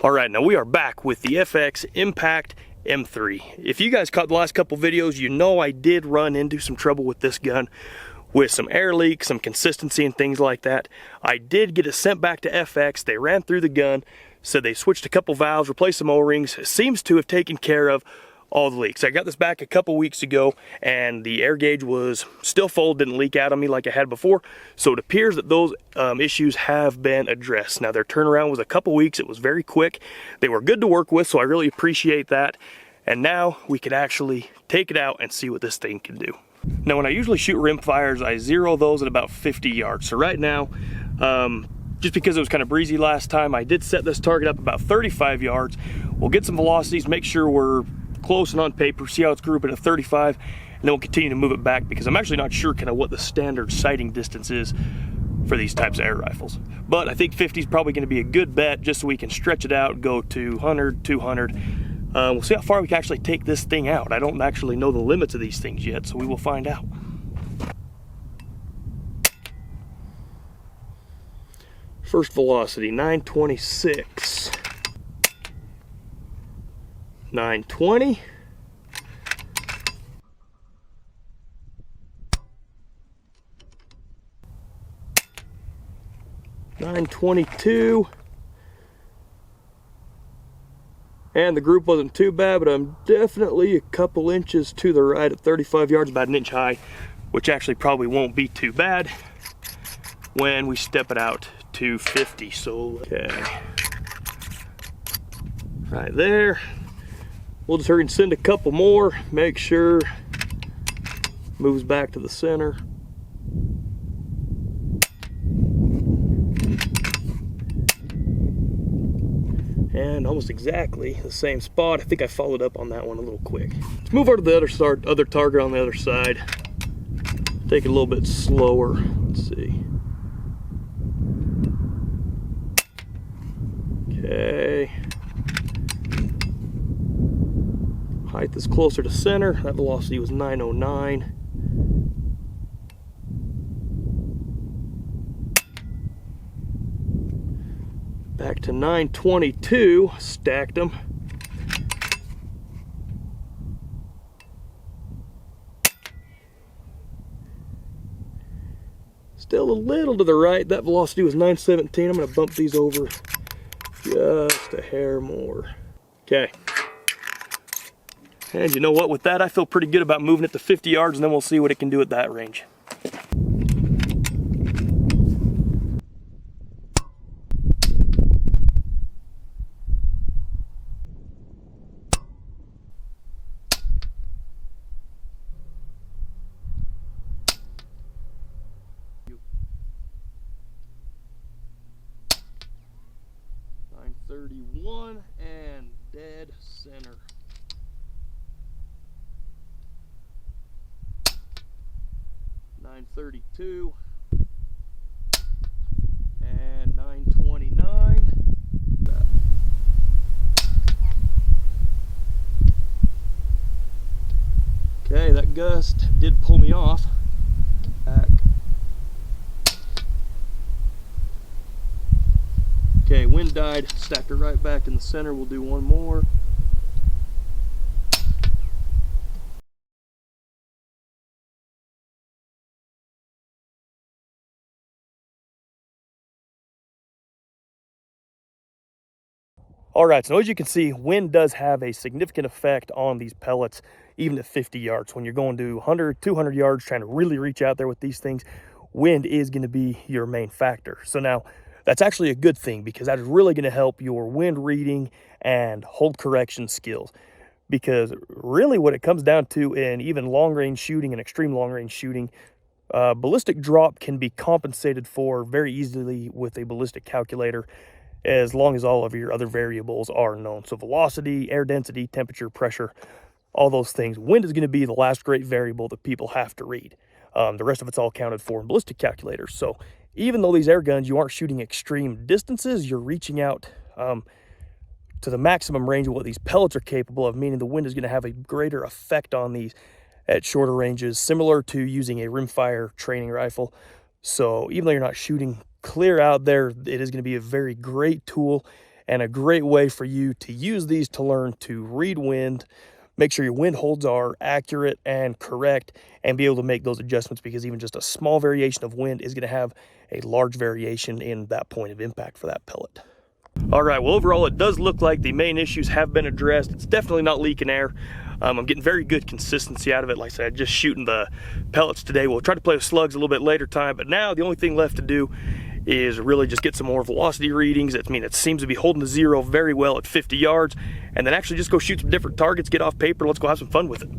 All right, now we are back with the FX Impact M3. If you guys caught the last couple videos, you know I did run into some trouble with this gun with some air leaks, some consistency and things like that. I did get it sent back to FX. They ran through the gun, said they switched a couple valves, replaced some O-rings. It seems to have taken care of all the leaks. I got this back a couple weeks ago and the air gauge was still full, didn't leak out on me like I had before. So it appears that those issues have been addressed. Now their turnaround was a couple weeks. It was very quick. They were good to work with, so I really appreciate that. And now we could actually take it out and see what this thing can do. Now when I usually shoot rim fires, I zero those at about 50 yards. So right now, just because it was kind of breezy last time, I did set this target up about 35 yards. We'll get some velocities, make sure we're close and on paper, see how it's grouping at 35, and then we'll continue to move it back because I'm actually not sure kind of what the standard sighting distance is for these types of air rifles. But I think 50 is probably going to be a good bet just so we can stretch it out, go to 100, 200. We'll see how far we can actually take this thing out. I don't actually know the limits of these things yet, so we will find out. First velocity, 926. 920. 922. And the group wasn't too bad, but I'm definitely a couple inches to the right at 35 yards, about an inch high, which actually probably won't be too bad when we step it out to 50. So, okay. Right there. We'll just hurry and send a couple more, make sure moves back to the center. And almost exactly the same spot. I think I followed up on that one a little quick. Let's move over to the other target on the other side. Take it a little bit slower. Let's see. Okay. Height is closer to center. That velocity was 909. Back to 922, stacked them. Still a little to the right. That velocity was 917. I'm going to bump these over just a hair more. Okay. And you know what, with that I feel pretty good about moving it to 50 yards, and then we'll see what it can do at that range. .931 and dead center. .932 and 929. Okay, that gust did pull me off. Back. Okay, wind died, stacked her right back in the center. We'll do one more. All right, so as you can see, wind does have a significant effect on these pellets, even at 50 yards. When you're going to 100, 200 yards, trying to really reach out there with these things, wind is going to be your main factor. So now, that's actually a good thing because that is really going to help your wind reading and hold correction skills. Because really what it comes down to in even long-range shooting and extreme long-range shooting, ballistic drop can be compensated for very easily with a ballistic calculator, as long as all of your other variables are known. So velocity, air density, temperature, pressure, all those things. Wind is going to be the last great variable that people have to read. The rest of it's all counted for in ballistic calculators. So even though these air guns, you aren't shooting extreme distances, you're reaching out to the maximum range of what these pellets are capable of, meaning the wind is going to have a greater effect on these at shorter ranges, similar to using a rimfire training rifle. So even though you're not shooting clear out there, it is going to be a very great tool and a great way for you to use these to learn to read wind, make sure your wind holds are accurate and correct, and be able to make those adjustments, because even just a small variation of wind is going to have a large variation in that point of impact for that pellet. All right, well, overall, it does look like the main issues have been addressed. It's definitely not leaking air. I'm getting very good consistency out of it. Like I said, just shooting the pellets today. We'll try to play with slugs a little bit later time, but now the only thing left to do is really just get some more velocity readings. I mean, it seems to be holding the zero very well at 50 yards, and then actually just go shoot some different targets, get off paper, let's go have some fun with it.